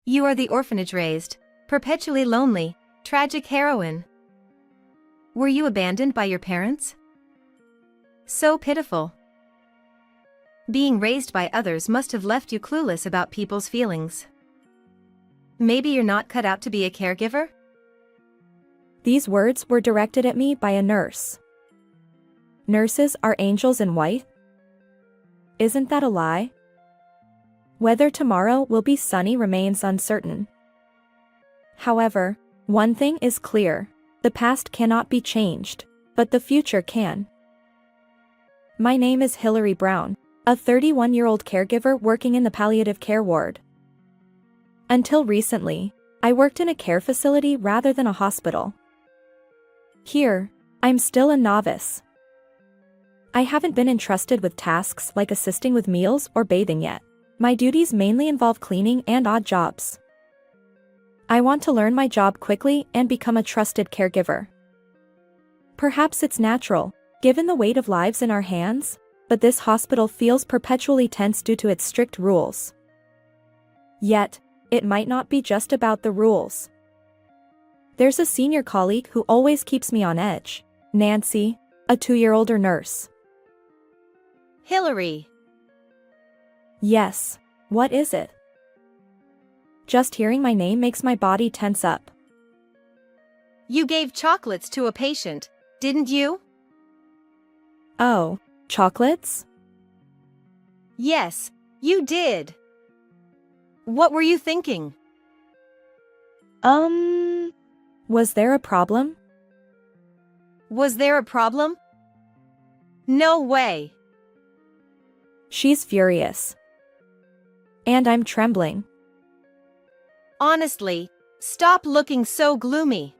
You are the orphanage raised, perpetually lonely, tragic heroine. Were you abandoned by your parents? So pitiful. Being raised by others must have left you clueless about people's feelings. Maybe you're not cut out to be a caregiver? These words were directed at me by a nurse. Nurses are angels in white? Isn't that a lie? Whether tomorrow will be sunny remains uncertain. However, one thing is clear: the past cannot be changed, but the future can. My name is Hillary Brown, a 31-year-old caregiver working in the palliative care ward. Until recently, I worked in a care facility rather than a hospital. Here, I'm still a novice. I haven't been entrusted with tasks like assisting with meals or bathing yet. My duties mainly involve cleaning and odd jobs. I want to learn my job quickly and become a trusted caregiver. Perhaps it's natural, given the weight of lives in our hands, but this hospital feels perpetually tense due to its strict rules. Yet, it might not be just about the rules. There's a senior colleague who always keeps me on edge: Nancy, a 2-year-older nurse. Hillary. Yes, what is it? Just hearing my name makes my body tense up. You gave chocolates to a patient, didn't you? Oh, chocolates? Yes, you did. What were you thinking? Was there a problem? Was there a problem? No way. She's furious. And I'm trembling. Honestly, stop looking so gloomy.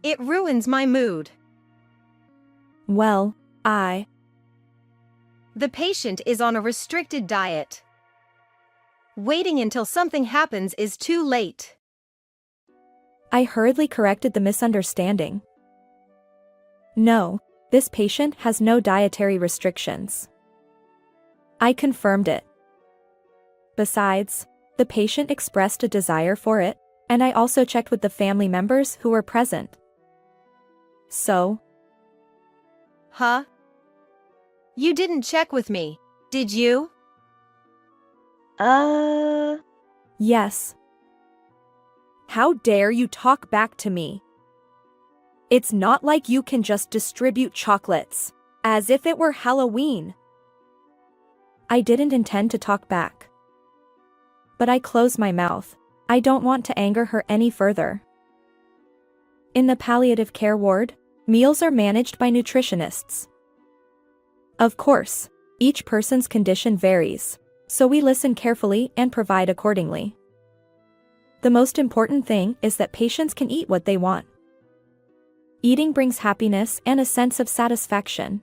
It ruins my mood. Well, The patient is on a restricted diet. Waiting until something happens is too late. I hurriedly corrected the misunderstanding. No, this patient has no dietary restrictions. I confirmed it. Besides, the patient expressed a desire for it, and I also checked with the family members who were present. So? Huh? You didn't check with me, did you? Yes. How dare you talk back to me? It's not like you can just distribute chocolates, as if it were Halloween. I didn't intend to talk back. But I closed my mouth. I don't want to anger her any further. In the palliative care ward, meals are managed by nutritionists. Of course, each person's condition varies, so we listen carefully and provide accordingly. The most important thing is that patients can eat what they want. Eating brings happiness and a sense of satisfaction.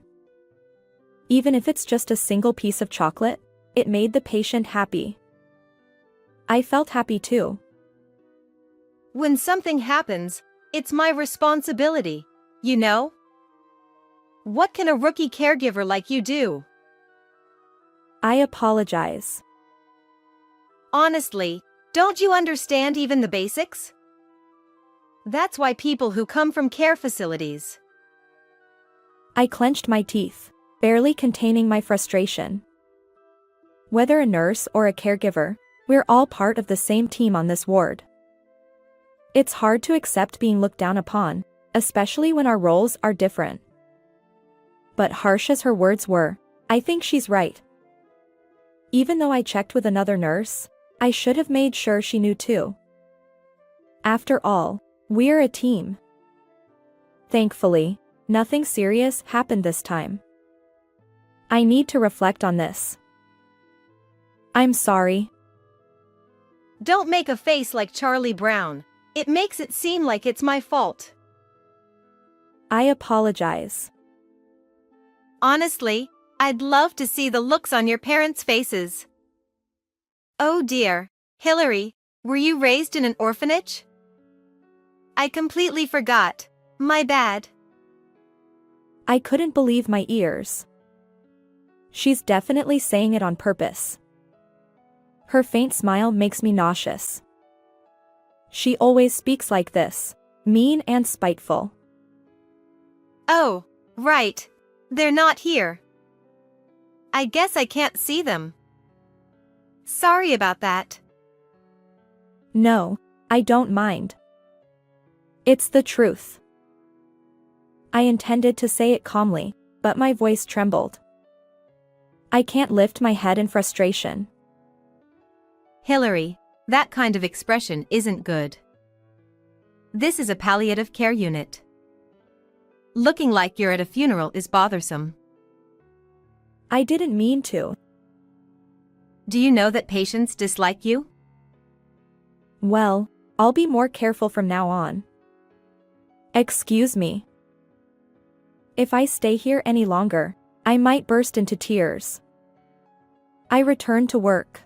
Even if it's just a single piece of chocolate, it made the patient happy. I felt happy too. When something happens, it's my responsibility, you know? What can a rookie caregiver like you do? I apologize. Honestly, don't you understand even the basics? That's why people who come from care facilities. I clenched my teeth, barely containing my frustration. Whether a nurse or a caregiver, we're all part of the same team on this ward. It's hard to accept being looked down upon, especially when our roles are different. But harsh as her words were, I think she's right. Even though I checked with another nurse, I should have made sure she knew too. After all, we're a team. Thankfully, nothing serious happened this time. I need to reflect on this. I'm sorry. Don't make a face like Charlie Brown. It makes it seem like it's my fault. I apologize. Honestly, I'd love to see the looks on your parents' faces. Oh dear, Hillary, were you raised in an orphanage? I completely forgot. My bad. I couldn't believe my ears. She's definitely saying it on purpose. Her faint smile makes me nauseous. She always speaks like this, mean and spiteful. Oh, right. They're not here. I guess I can't see them. Sorry about that. No, I don't mind. It's the truth. I intended to say it calmly, but my voice trembled. I can't lift my head in frustration. Hillary, that kind of expression isn't good. This is a palliative care unit. Looking like you're at a funeral is bothersome. I didn't mean to. Do you know that patients dislike you? Well, I'll be more careful from now on. Excuse me. If I stay here any longer, I might burst into tears. I return to work.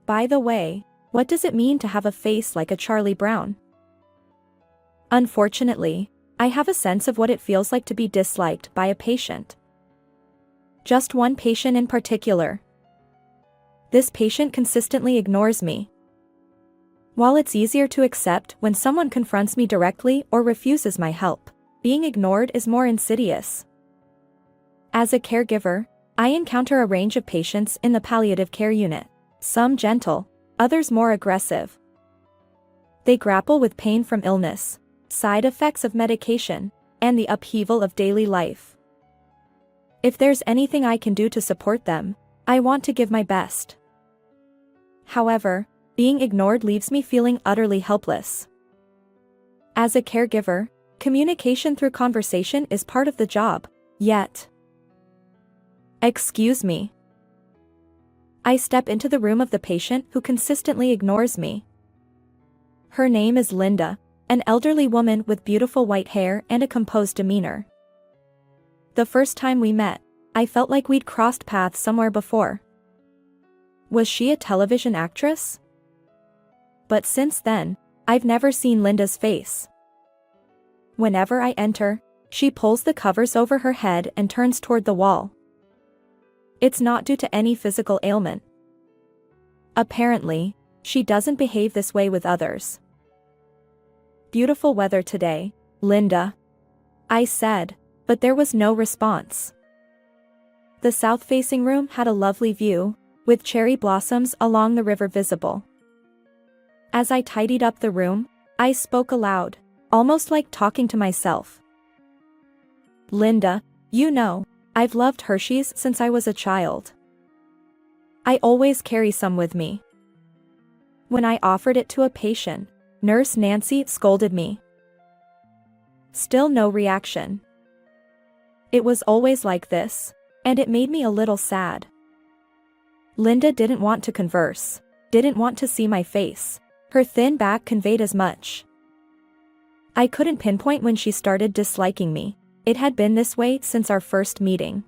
By the way, what does it mean to have a face like a Charlie Brown? Unfortunately, I have a sense of what it feels like to be disliked by a patient. Just one patient in particular. This patient consistently ignores me. While it's easier to accept when someone confronts me directly or refuses my help, being ignored is more insidious. As a caregiver, I encounter a range of patients in the palliative care unit, some gentle, others more aggressive. They grapple with pain from illness, side effects of medication, and the upheaval of daily life. If there's anything I can do to support them, I want to give my best. However, being ignored leaves me feeling utterly helpless. As a caregiver, communication through conversation is part of the job, yet. Excuse me. I step into the room of the patient who consistently ignores me. Her name is Linda, an elderly woman with beautiful white hair and a composed demeanor. The first time we met, I felt like we'd crossed paths somewhere before. Was she a television actress? But since then, I've never seen Linda's face. Whenever I enter, she pulls the covers over her head and turns toward the wall. It's not due to any physical ailment. Apparently, she doesn't behave this way with others. Beautiful weather today, Linda, I said, but there was no response. The south-facing room had a lovely view, with cherry blossoms along the river visible. As I tidied up the room, I spoke aloud, almost like talking to myself. Linda, you know, I've loved Hershey's since I was a child. I always carry some with me. When I offered it to a patient, Nurse Nancy scolded me. Still no reaction. It was always like this, and it made me a little sad. Linda didn't want to converse, didn't want to see my face. Her thin back conveyed as much. I couldn't pinpoint when she started disliking me. It had been this way since our first meeting.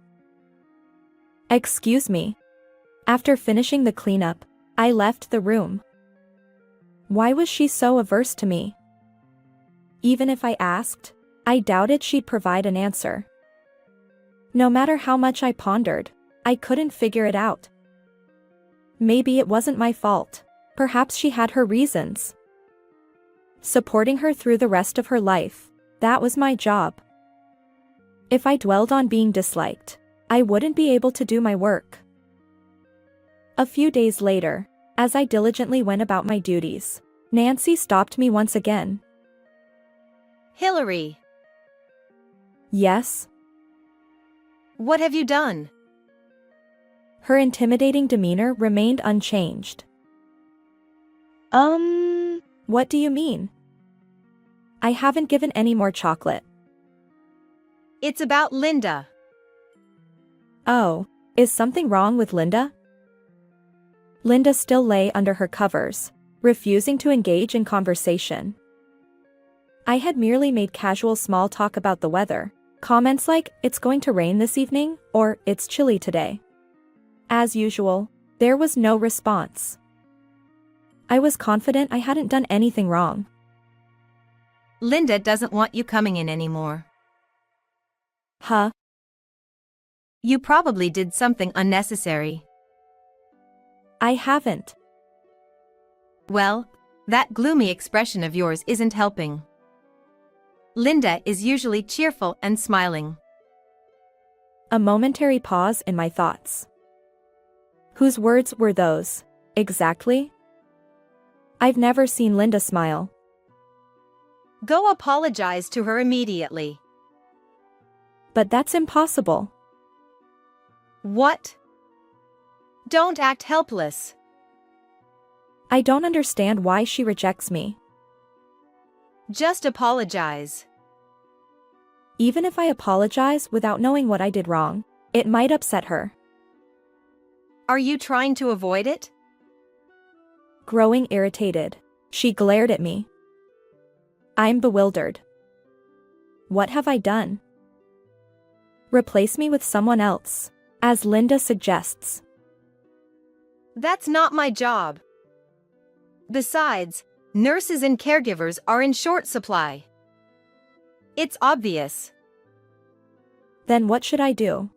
Excuse me. After finishing the cleanup, I left the room. Why was she so averse to me? Even if I asked, I doubted she'd provide an answer. No matter how much I pondered, I couldn't figure it out. Maybe it wasn't my fault. Perhaps she had her reasons. Supporting her through the rest of her life, that was my job. If I dwelled on being disliked, I wouldn't be able to do my work. A few days later, as I diligently went about my duties, Nancy stopped me once again. Hillary. Yes? What have you done? Her intimidating demeanor remained unchanged. What do you mean? I haven't given any more chocolate. It's about Linda. Oh, is something wrong with Linda? Linda still lay under her covers, refusing to engage in conversation. I had merely made casual small talk about the weather, comments like, "It's going to rain this evening," or "It's chilly today." As usual, there was no response. I was confident I hadn't done anything wrong. Linda doesn't want you coming in anymore. Huh? You probably did something unnecessary. I haven't. Well, that gloomy expression of yours isn't helping. Linda is usually cheerful and smiling. A momentary pause in my thoughts. Whose words were those, exactly? I've never seen Linda smile. Go apologize to her immediately. But that's impossible. What? Don't act helpless. I don't understand why she rejects me. Just apologize. Even if I apologize without knowing what I did wrong, it might upset her. Are you trying to avoid it? Growing irritated, she glared at me. I'm bewildered. What have I done? Replace me with someone else, as Linda suggests. That's not my job. Besides, nurses and caregivers are in short supply. It's obvious. Then what should I do?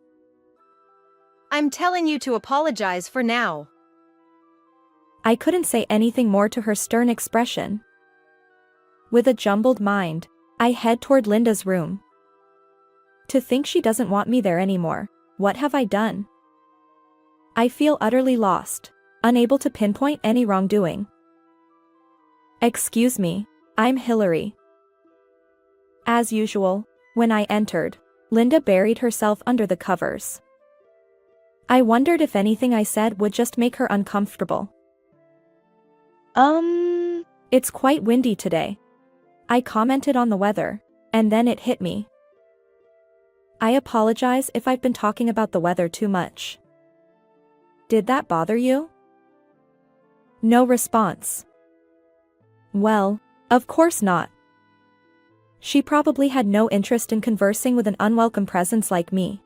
I'm telling you to apologize for now. I couldn't say anything more to her stern expression. With a jumbled mind, I head toward Linda's room. To think she doesn't want me there anymore, what have I done? I feel utterly lost, unable to pinpoint any wrongdoing. Excuse me, I'm Hillary. As usual, when I entered, Linda buried herself under the covers. I wondered if anything I said would just make her uncomfortable. It's quite windy today. I commented on the weather, and then it hit me. I apologize if I've been talking about the weather too much. Did that bother you? No response. Well, of course not. She probably had no interest in conversing with an unwelcome presence like me.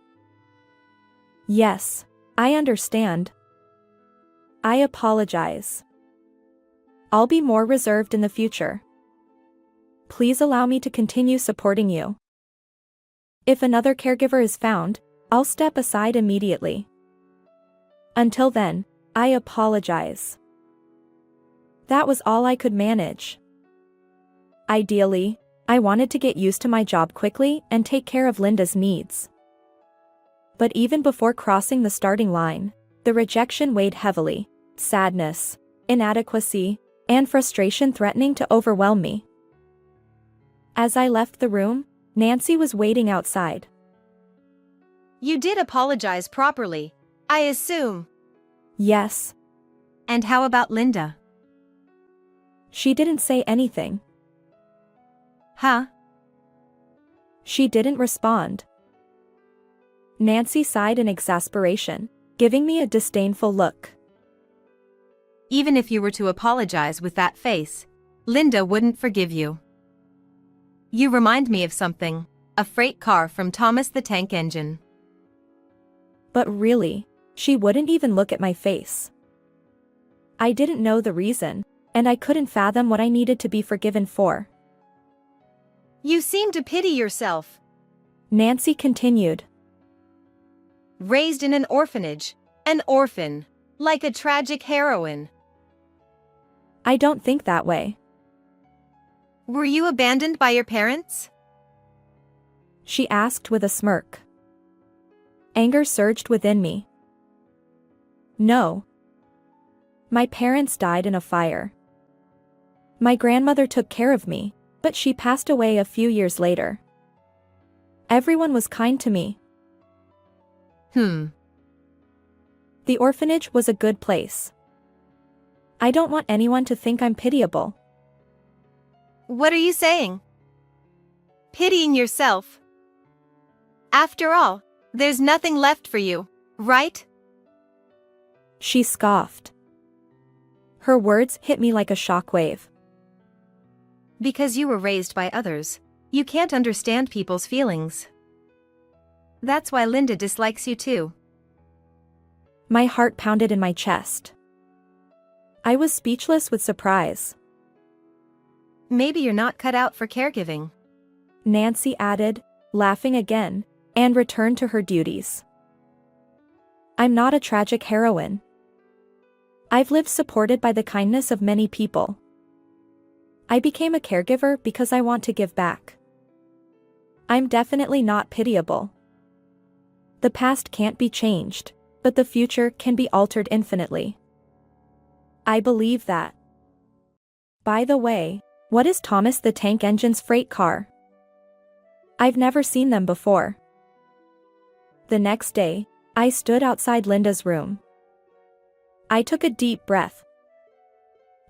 Yes, I understand. I apologize. I'll be more reserved in the future. Please allow me to continue supporting you. If another caregiver is found, I'll step aside immediately. Until then, I apologize. That was all I could manage. Ideally, I wanted to get used to my job quickly and take care of Linda's needs. But even before crossing the starting line, the rejection weighed heavily, sadness, inadequacy, and frustration threatening to overwhelm me. As I left the room, Nancy was waiting outside. You did apologize properly, I assume. Yes. And how about Linda? She didn't say anything. Huh? She didn't respond. Nancy sighed in exasperation, giving me a disdainful look. Even if you were to apologize with that face, Linda wouldn't forgive you. You remind me of something, a freight car from Thomas the Tank Engine. But really, she wouldn't even look at my face. I didn't know the reason, and I couldn't fathom what I needed to be forgiven for. You seem to pity yourself. Nancy continued. Raised in an orphanage, an orphan, like a tragic heroine. I don't think that way. Were you abandoned by your parents? She asked with a smirk. Anger surged within me. No. My parents died in a fire. My grandmother took care of me, but she passed away a few years later. Everyone was kind to me. The orphanage was a good place. I don't want anyone to think I'm pitiable. What are you saying? Pitying yourself? After all, there's nothing left for you, right? She scoffed. Her words hit me like a shockwave. Because you were raised by others, you can't understand people's feelings. That's why Linda dislikes you too. My heart pounded in my chest. I was speechless with surprise. Maybe you're not cut out for caregiving, Nancy added, laughing again, and returned to her duties. I'm not a tragic heroine. I've lived supported by the kindness of many people. I became a caregiver because I want to give back. I'm definitely not pitiable. The past can't be changed, but the future can be altered infinitely. I believe that. By the way, what is Thomas the Tank Engine's freight car? I've never seen them before. The next day, I stood outside Linda's room. I took a deep breath.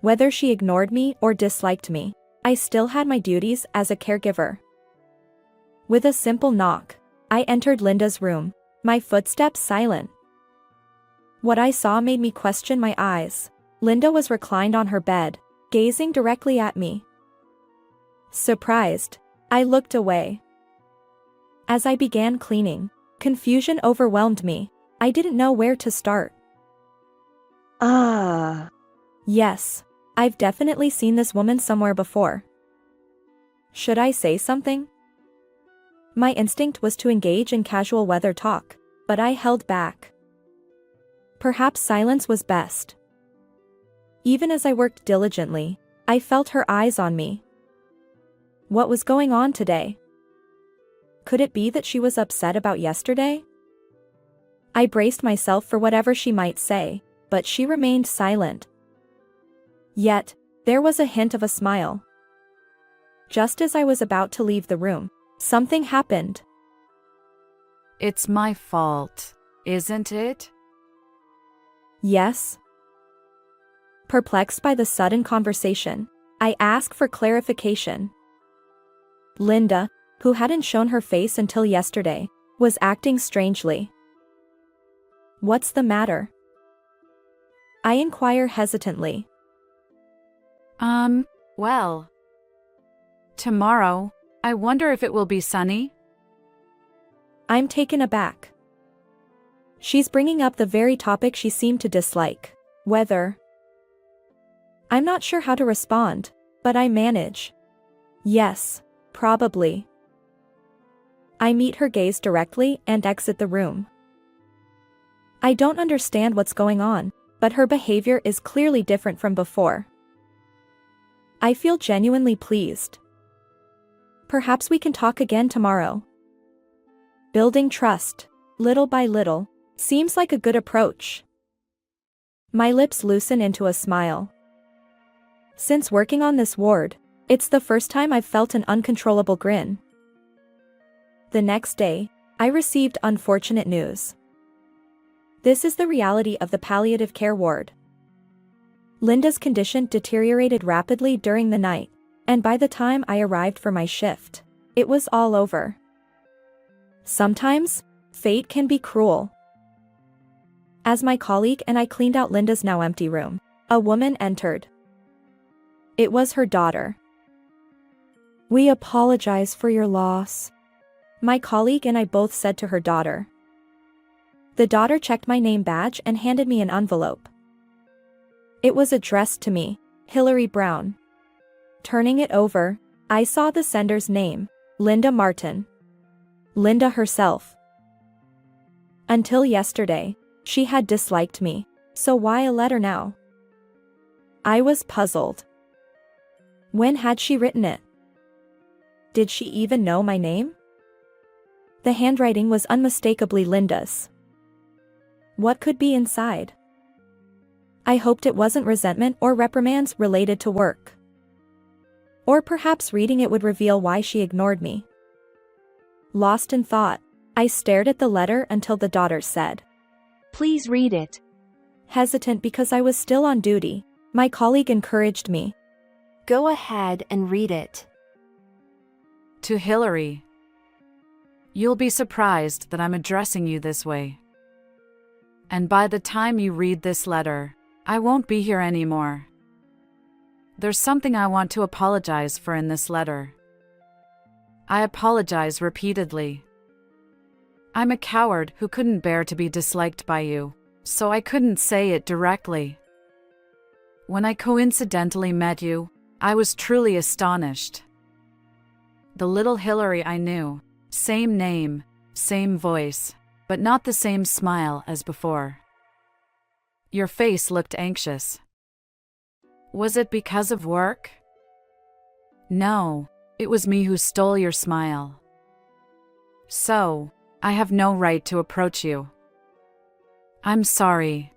Whether she ignored me or disliked me, I still had my duties as a caregiver. With a simple knock, I entered Linda's room, my footsteps silent. What I saw made me question my eyes. Linda was reclined on her bed, gazing directly at me. Surprised, I looked away. As I began cleaning, confusion overwhelmed me. I didn't know where to start. Yes, I've definitely seen this woman somewhere before. Should I say something? My instinct was to engage in casual weather talk, but I held back. Perhaps silence was best. Even as I worked diligently, I felt her eyes on me. What was going on today? Could it be that she was upset about yesterday? I braced myself for whatever she might say, but she remained silent. Yet, there was a hint of a smile. Just as I was about to leave the room, something happened. It's my fault, isn't it? Yes. Perplexed by the sudden conversation, I asked for clarification. Linda, who hadn't shown her face until yesterday, was acting strangely. What's the matter? I inquire hesitantly. Well. Tomorrow, I wonder if it will be sunny? I'm taken aback. She's bringing up the very topic she seemed to dislike, weather. I'm not sure how to respond, but I manage. Yes, probably. I meet her gaze directly and exit the room. I don't understand what's going on, but her behavior is clearly different from before. I feel genuinely pleased. Perhaps we can talk again tomorrow. Building trust, little by little, seems like a good approach. My lips loosen into a smile. Since working on this ward, it's the first time I've felt an uncontrollable grin. The next day, I received unfortunate news. This is the reality of the palliative care ward. Linda's condition deteriorated rapidly during the night, and by the time I arrived for my shift, it was all over. Sometimes, fate can be cruel. As my colleague and I cleaned out Linda's now empty room, a woman entered. It was her daughter. "We apologize for your loss," my colleague and I both said to her daughter. The daughter checked my name badge and handed me an envelope. It was addressed to me, Hillary Brown. Turning it over, I saw the sender's name, Linda Martin. Linda herself. Until yesterday, she had disliked me, so why a letter now? I was puzzled. When had she written it? Did she even know my name? The handwriting was unmistakably Linda's. What could be inside? I hoped it wasn't resentment or reprimands related to work. Or perhaps reading it would reveal why she ignored me. Lost in thought, I stared at the letter until the daughter said, Please read it. Hesitant because I was still on duty, my colleague encouraged me. Go ahead and read it. To Hillary. You'll be surprised that I'm addressing you this way. And by the time you read this letter, I won't be here anymore. There's something I want to apologize for in this letter. I apologize repeatedly. I'm a coward who couldn't bear to be disliked by you, so I couldn't say it directly. When I coincidentally met you, I was truly astonished. The little Hillary I knew, same name, same voice, but not the same smile as before. Your face looked anxious. Was it because of work? No, it was me who stole your smile. So, I have no right to approach you. I'm sorry.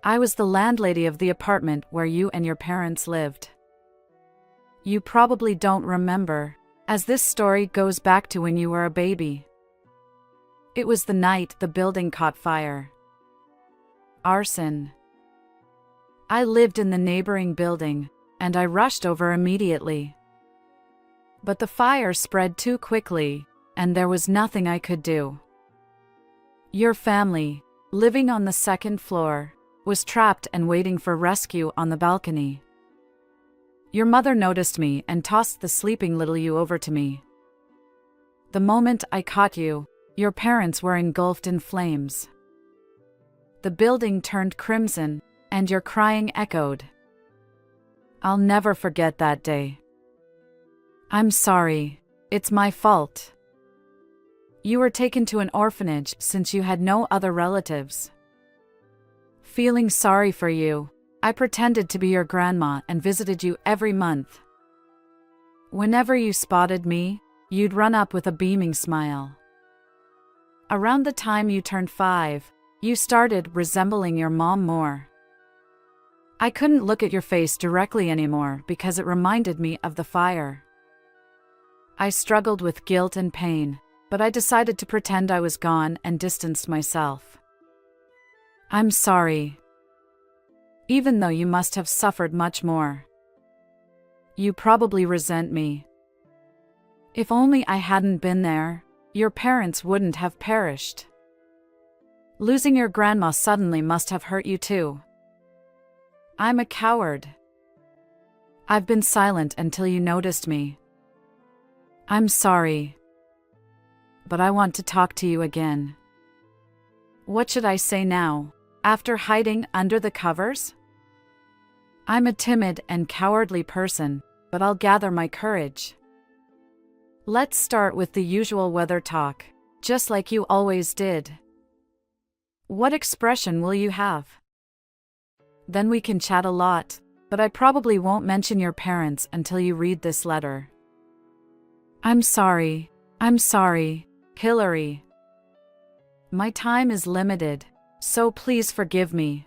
I was the landlady of the apartment where you and your parents lived. You probably don't remember, as this story goes back to when you were a baby. It was the night the building caught fire. Arson. I lived in the neighboring building, and I rushed over immediately. But the fire spread too quickly, and there was nothing I could do. Your family, living on the second floor, was trapped and waiting for rescue on the balcony. Your mother noticed me and tossed the sleeping little you over to me. The moment I caught you, your parents were engulfed in flames. The building turned crimson, and your crying echoed. I'll never forget that day. I'm sorry, it's my fault. You were taken to an orphanage since you had no other relatives. Feeling sorry for you, I pretended to be your grandma and visited you every month. Whenever you spotted me, you'd run up with a beaming smile. Around the time you turned 5, you started resembling your mom more. I couldn't look at your face directly anymore because it reminded me of the fire. I struggled with guilt and pain, but I decided to pretend I was gone and distanced myself. I'm sorry. Even though you must have suffered much more. You probably resent me. If only I hadn't been there, your parents wouldn't have perished. Losing your grandma suddenly must have hurt you too. I'm a coward. I've been silent until you noticed me. I'm sorry. But I want to talk to you again. What should I say now, after hiding under the covers? I'm a timid and cowardly person, but I'll gather my courage. Let's start with the usual weather talk, just like you always did. What expression will you have? Then we can chat a lot, but I probably won't mention your parents until you read this letter. I'm sorry, Hillary. My time is limited, so please forgive me.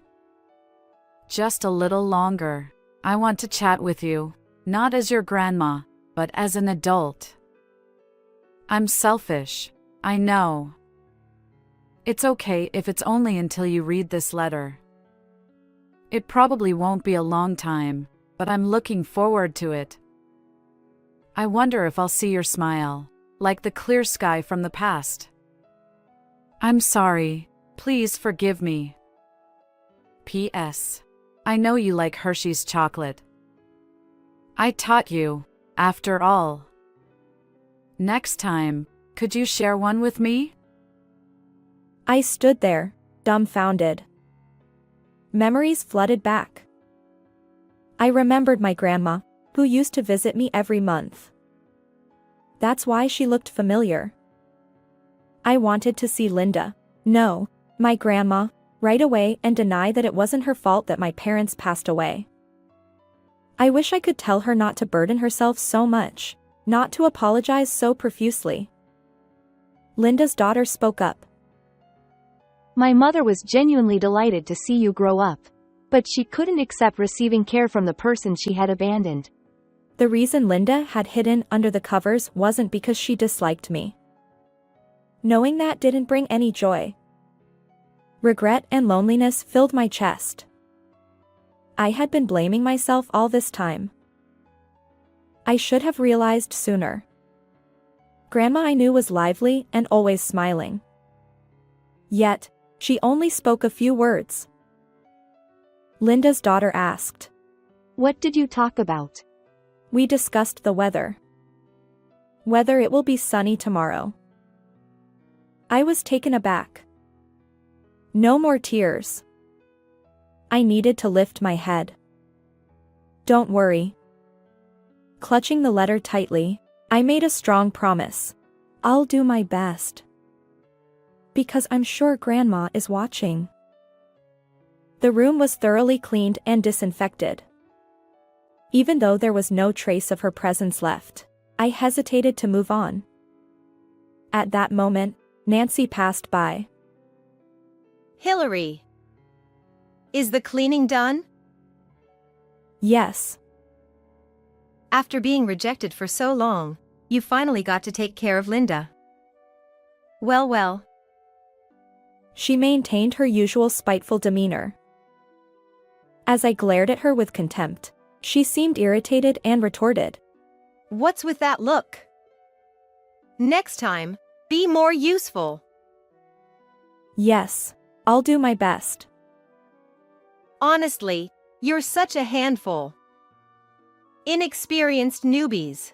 Just a little longer. I want to chat with you, not as your grandma, but as an adult. I'm selfish, I know. It's okay if it's only until you read this letter. It probably won't be a long time, but I'm looking forward to it. I wonder if I'll see your smile, like the clear sky from the past. I'm sorry, please forgive me. P.S. I know you like Hershey's chocolate. I taught you, after all. Next time, could you share one with me? I stood there, dumbfounded. Memories flooded back. I remembered my grandma, who used to visit me every month. That's why she looked familiar. I wanted to see Linda, no, my grandma, right away and deny that it wasn't her fault that my parents passed away. I wish I could tell her not to burden herself so much, not to apologize so profusely. Linda's daughter spoke up. My mother was genuinely delighted to see you grow up. But she couldn't accept receiving care from the person she had abandoned. The reason Linda had hidden under the covers wasn't because she disliked me. Knowing that didn't bring any joy. Regret and loneliness filled my chest. I had been blaming myself all this time. I should have realized sooner. Grandma I knew was lively and always smiling. Yet, she only spoke a few words. Linda's daughter asked. What did you talk about? We discussed the weather. Whether it will be sunny tomorrow. I was taken aback. No more tears. I needed to lift my head. Don't worry. Clutching the letter tightly, I made a strong promise. I'll do my best. Because I'm sure Grandma is watching. The room was thoroughly cleaned and disinfected. Even though there was no trace of her presence left, I hesitated to move on. At that moment, Nancy passed by. Hillary. Is the cleaning done? Yes. After being rejected for so long, you finally got to take care of Linda. Well, well. She maintained her usual spiteful demeanor. As I glared at her with contempt, she seemed irritated and retorted. What's with that look? Next time, be more useful. Yes, I'll do my best. Honestly, you're such a handful. Inexperienced newbies.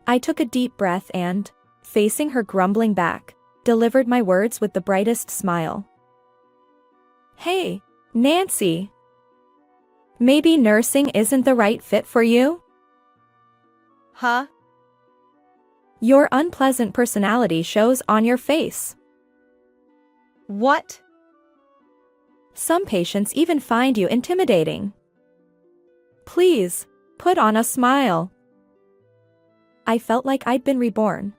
I took a deep breath and, facing her grumbling back, delivered my words with the brightest smile. Hey, Nancy. Maybe nursing isn't the right fit for you? Huh? Your unpleasant personality shows on your face. What? Some patients even find you intimidating. Please, put on a smile. I felt like I'd been reborn.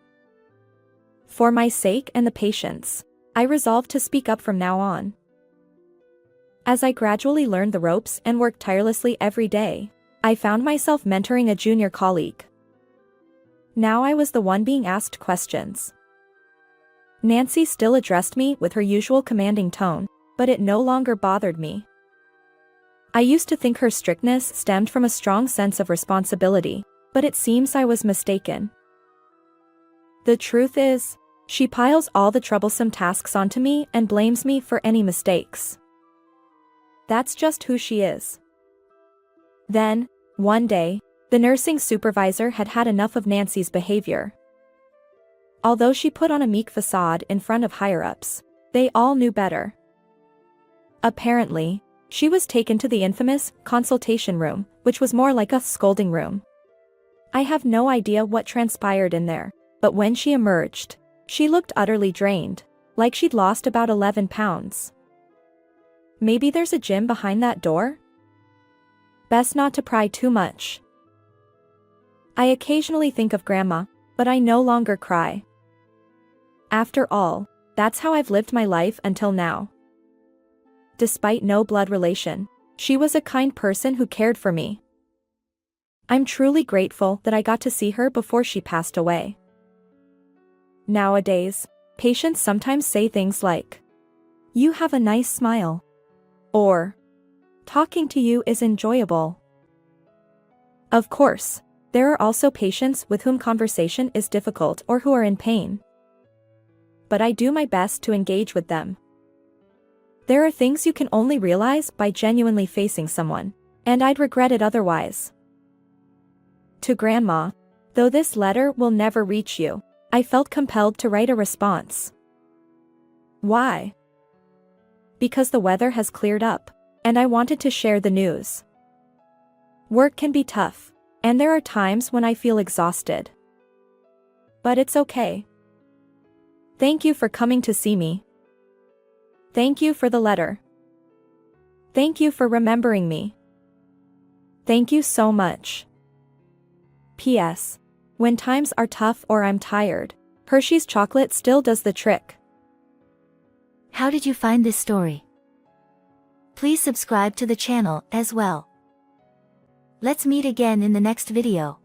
For my sake and the patient's, I resolved to speak up from now on. As I gradually learned the ropes and worked tirelessly every day, I found myself mentoring a junior colleague. Now I was the one being asked questions. Nancy still addressed me with her usual commanding tone, but it no longer bothered me. I used to think her strictness stemmed from a strong sense of responsibility, but it seems I was mistaken. The truth is, she piles all the troublesome tasks onto me and blames me for any mistakes. That's just who she is. Then, one day, the nursing supervisor had had enough of Nancy's behavior. Although she put on a meek facade in front of higher-ups, they all knew better. Apparently, she was taken to the infamous consultation room, which was more like a scolding room. I have no idea what transpired in there, but when she emerged, she looked utterly drained, like she'd lost about 11 pounds. Maybe there's a gym behind that door? Best not to pry too much. I occasionally think of Grandma, but I no longer cry. After all, that's how I've lived my life until now. Despite no blood relation, she was a kind person who cared for me. I'm truly grateful that I got to see her before she passed away. Nowadays, patients sometimes say things like, "You have a nice smile," or, "Talking to you is enjoyable." Of course, there are also patients with whom conversation is difficult or who are in pain. But I do my best to engage with them. There are things you can only realize by genuinely facing someone, and I'd regret it otherwise. To Grandma, though this letter will never reach you, I felt compelled to write a response. Why? Because the weather has cleared up, and I wanted to share the news. Work can be tough, and there are times when I feel exhausted. But it's okay. Thank you for coming to see me. Thank you for the letter. Thank you for remembering me. Thank you so much. P.S. When times are tough or I'm tired, Hershey's chocolate still does the trick. How did you find this story? Please subscribe to the channel as well. Let's meet again in the next video.